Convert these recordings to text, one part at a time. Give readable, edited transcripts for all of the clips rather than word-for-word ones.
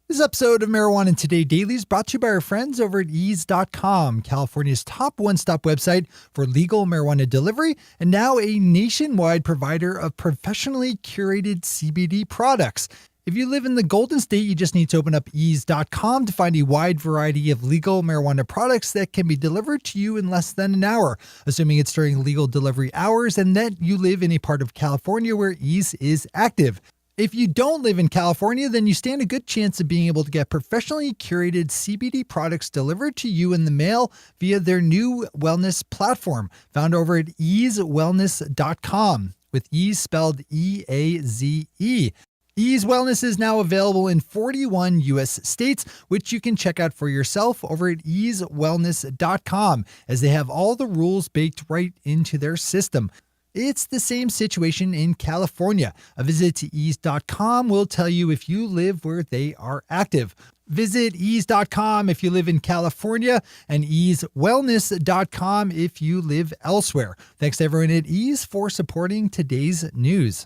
This episode of Marijuana Today Daily is brought to you by our friends over at Ease.com, California's top one-stop website for legal marijuana delivery, and now a nationwide provider of professionally curated CBD products. If you live in the Golden State, you just need to open up Ease.com to find a wide variety of legal marijuana products that can be delivered to you in less than an hour, assuming it's during legal delivery hours and that you live in a part of California where Ease is active. If you don't live in California, then you stand a good chance of being able to get professionally curated CBD products delivered to you in the mail via their new wellness platform, found over at easewellness.com, with Ease spelled E-A-Z-E. Ease Wellness is now available in 41 U.S. states, which you can check out for yourself over at easewellness.com, as they have all the rules baked right into their system. It's the same situation in California. A visit to ease.com will tell you if you live where they are active. Visit ease.com if you live in California and easewellness.com if you live elsewhere. Thanks to everyone at Ease for supporting today's news.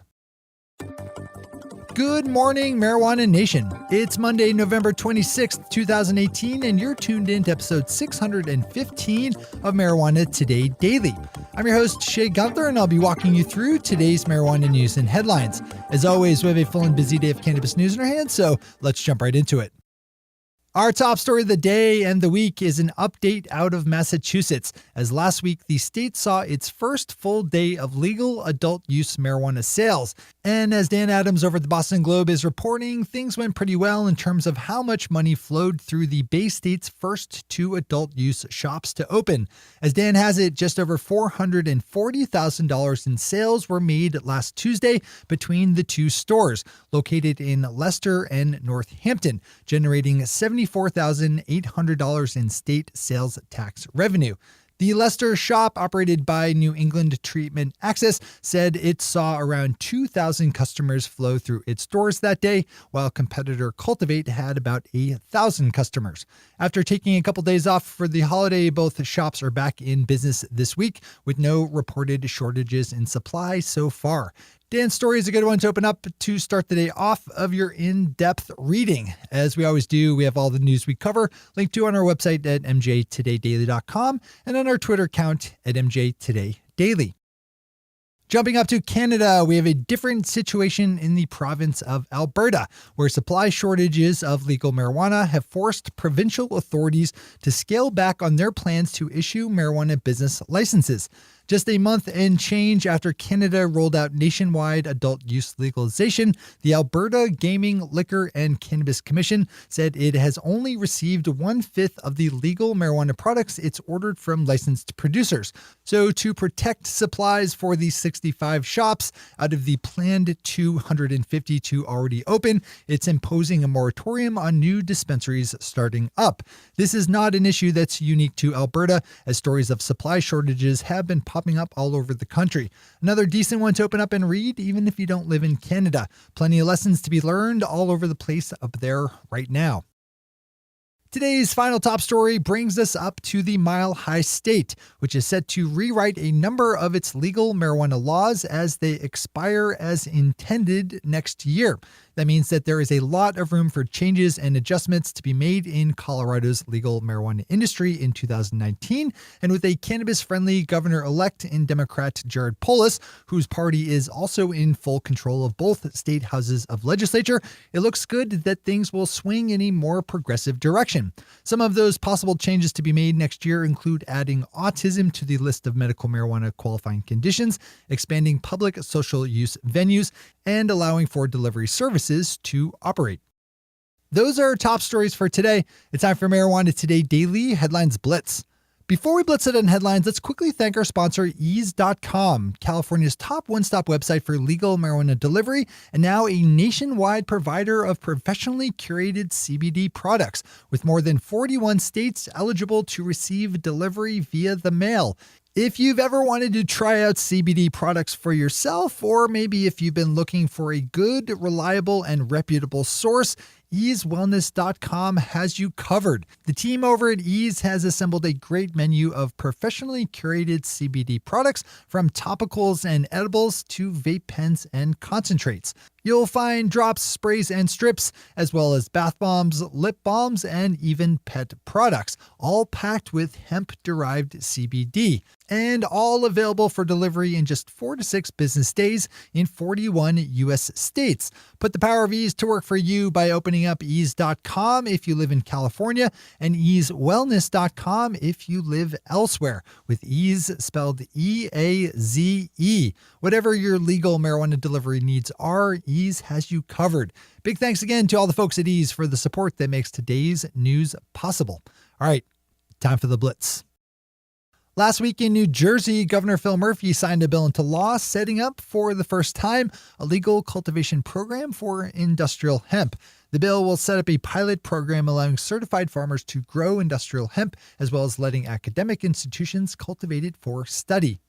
Good morning, Marijuana Nation. It's Monday, November 26th, 2018, and you're tuned in to episode 615 of Marijuana Today Daily. I'm your host, Shay Gunther, and I'll be walking you through today's marijuana news and headlines. As always, we have a full and busy day of cannabis news in our hands, so let's jump right into it. Our top story of the day and the week is an update out of Massachusetts, as last week the state saw its first full day of legal adult use marijuana sales. And as Dan Adams over at the Boston Globe is reporting, things went pretty well in terms of how much money flowed through the Bay State's first two adult use shops to open. As Dan has it, just over $440,000 in sales were made last Tuesday between the two stores, located in Leicester and Northampton, generating $74,800 in state sales tax revenue. The Leicester shop, operated by New England Treatment Access, said it saw around 2,000 customers flow through its doors that day, while competitor Cultivate had about 1,000 customers. After taking a couple days off for the holiday, both shops are back in business this week, with no reported shortages in supply so far. Dan's story is a good one to open up to start the day off of your in-depth reading. As we always do, we have all the news we cover linked to on our website at mjtodaydaily.com and on our Twitter account at mjtodaydaily. Jumping up to Canada, we have a different situation in the province of Alberta, where supply shortages of legal marijuana have forced provincial authorities to scale back on their plans to issue marijuana business licenses. Just a month and change after Canada rolled out nationwide adult use legalization, the Alberta Gaming, Liquor, and Cannabis Commission said it has only received 1/5 of the legal marijuana products it's ordered from licensed producers. So to protect supplies for the 65 shops out of the planned 252 already open, it's imposing a moratorium on new dispensaries starting up. This is not an issue that's unique to Alberta, as stories of supply shortages have been popping up all over the country. Another decent one to open up and read, even if you don't live in Canada. Plenty of lessons to be learned all over the place up there right now. Today's final top story brings us up to the Mile High State, which is set to rewrite a number of its legal marijuana laws as they expire as intended next year. That means that there is a lot of room for changes and adjustments to be made in Colorado's legal marijuana industry in 2019. And with a cannabis-friendly governor-elect in Democrat Jared Polis, whose party is also in full control of both state houses of legislature, it looks good that things will swing in a more progressive direction. Some of those possible changes to be made next year include adding autism to the list of medical marijuana qualifying conditions, expanding public social use venues, and allowing for delivery services to operate. Those are our top stories for today. It's time for Marijuana Today Daily Headlines Blitz. Before we blitz it on headlines, let's quickly thank our sponsor, Ease.com, California's top one-stop website for legal marijuana delivery, and now a nationwide provider of professionally curated CBD products, with more than 41 states eligible to receive delivery via the mail. If you've ever wanted to try out CBD products for yourself, or maybe if you've been looking for a good, reliable, and reputable source, EaseWellness.com has you covered. The team over at Ease has assembled a great menu of professionally curated CBD products, from topicals and edibles to vape pens and concentrates. You'll find drops, sprays, and strips, as well as bath bombs, lip balms, and even pet products, all packed with hemp-derived CBD, and all available for delivery in just 4 to 6 business days in 41 U.S. states. Put the power of Ease to work for you by opening up Ease.com if you live in California, and EaseWellness.com if you live elsewhere, with Ease spelled E-A-Z-E. Whatever your legal marijuana delivery needs are, Ease has you covered. Big thanks again to all the folks at Ease for the support that makes today's news possible. All right, time for the Blitz. Last week in New Jersey, Governor Phil Murphy signed a bill into law setting up for the first time a legal cultivation program for industrial hemp. The bill will set up a pilot program allowing certified farmers to grow industrial hemp, as well as letting academic institutions cultivate it for study.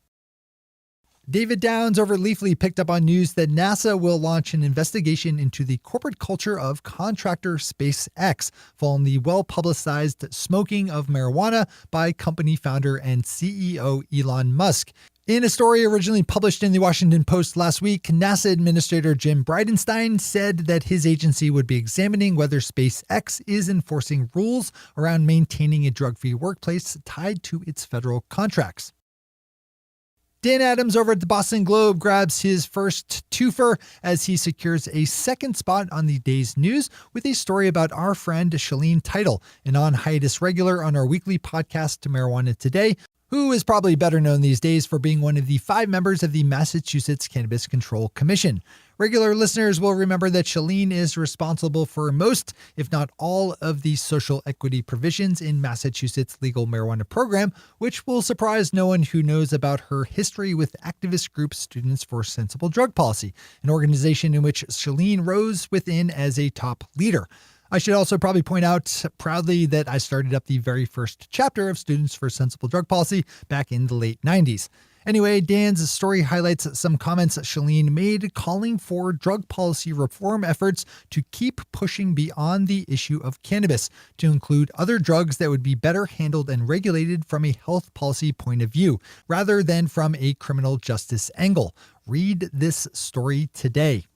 David Downs over at Leafly picked up on news that NASA will launch an investigation into the corporate culture of contractor SpaceX, following the well-publicized smoking of marijuana by company founder and CEO Elon Musk. In a story originally published in the Washington Post last week, NASA Administrator Jim Bridenstine said that his agency would be examining whether SpaceX is enforcing rules around maintaining a drug-free workplace tied to its federal contracts. Dan Adams over at the Boston Globe grabs his first twofer as he secures a second spot on the day's news with a story about our friend Shaleen Title, an on-hiatus regular on our weekly podcast, Marijuana Today, who is probably better known these days for being one of the 5 members of the Massachusetts Cannabis Control Commission. Regular listeners will remember that Shaleen is responsible for most, if not all, of the social equity provisions in Massachusetts' legal marijuana program, which will surprise no one who knows about her history with activist group Students for Sensible Drug Policy, an organization in which Shaleen rose within as a top leader. I should also probably point out proudly that I started up the very first chapter of Students for Sensible Drug Policy back in the late 90s. Anyway, Dan's story highlights some comments Shaleen made calling for drug policy reform efforts to keep pushing beyond the issue of cannabis to include other drugs that would be better handled and regulated from a health policy point of view, rather than from a criminal justice angle. Read this story today.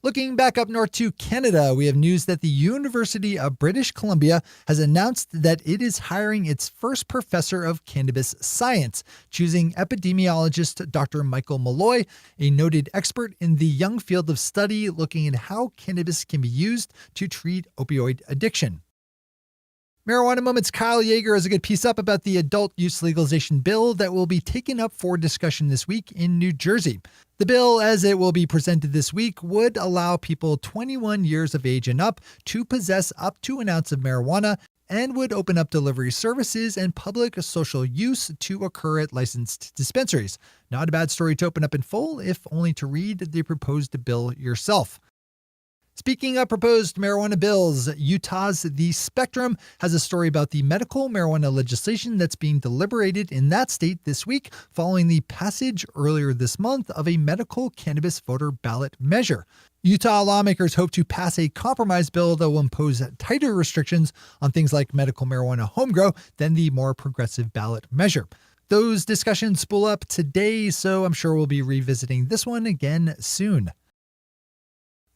Looking back up north to Canada, we have news that the University of British Columbia has announced that it is hiring its first professor of cannabis science, choosing epidemiologist Dr. Michael Malloy, a noted expert in the young field of study looking at how cannabis can be used to treat opioid addiction. Marijuana Moment's Kyle Yeager has a good piece up about the adult use legalization bill that will be taken up for discussion this week in New Jersey. The bill, as it will be presented this week, would allow people 21 years of age and up to possess up to an ounce of marijuana and would open up delivery services and public social use to occur at licensed dispensaries. Not a bad story to open up in full, if only to read the proposed bill yourself. Speaking of proposed marijuana bills, Utah's The Spectrum has a story about the medical marijuana legislation that's being deliberated in that state this week following the passage earlier this month of a medical cannabis voter ballot measure. Utah lawmakers hope to pass a compromise bill that will impose tighter restrictions on things like medical marijuana homegrow than the more progressive ballot measure. Those discussions spool up today, so I'm sure we'll be revisiting this one again soon.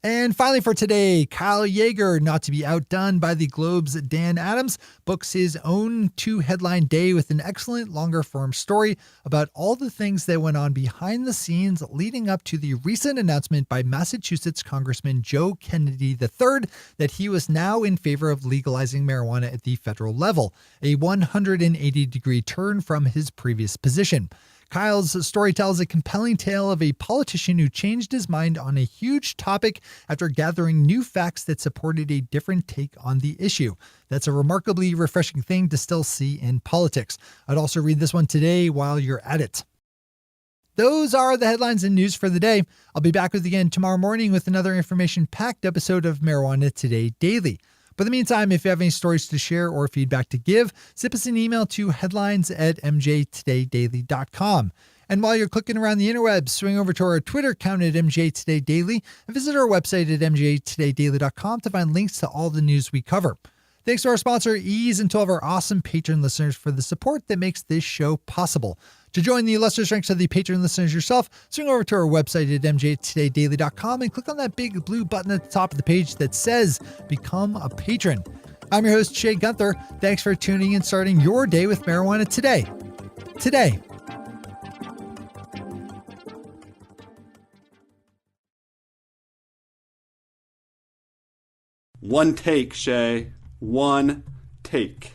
And finally for today, Kyle Yeager, not to be outdone by the Globe's Dan Adams, books his own 2-headline day with an excellent longer-form story about all the things that went on behind the scenes leading up to the recent announcement by Massachusetts Congressman Joe Kennedy III that he was now in favor of legalizing marijuana at the federal level, a 180-degree turn from his previous position. Kyle's story tells a compelling tale of a politician who changed his mind on a huge topic after gathering new facts that supported a different take on the issue. That's a remarkably refreshing thing to still see in politics. I'd also read this one today while you're at it. Those are the headlines and news for the day. I'll be back with you again tomorrow morning with another information-packed episode of Marijuana Today Daily. But in the meantime, if you have any stories to share or feedback to give, zip us an email to headlines@mjtodaydaily.com. And while you're clicking around the interwebs, swing over to our Twitter account at MJ Today Daily and visit our website at mjtodaydaily.com to find links to all the news we cover. Thanks to our sponsor, Ease, and to all of our awesome patron listeners for the support that makes this show possible. To join the illustrious ranks of the patron listeners yourself, swing over to our website at mjtodaydaily.com and click on that big blue button at the top of the page that says Become a Patron. I'm your host, Shay Gunther. Thanks for tuning in, starting your day with marijuana today. Today. One take, Shay. One take.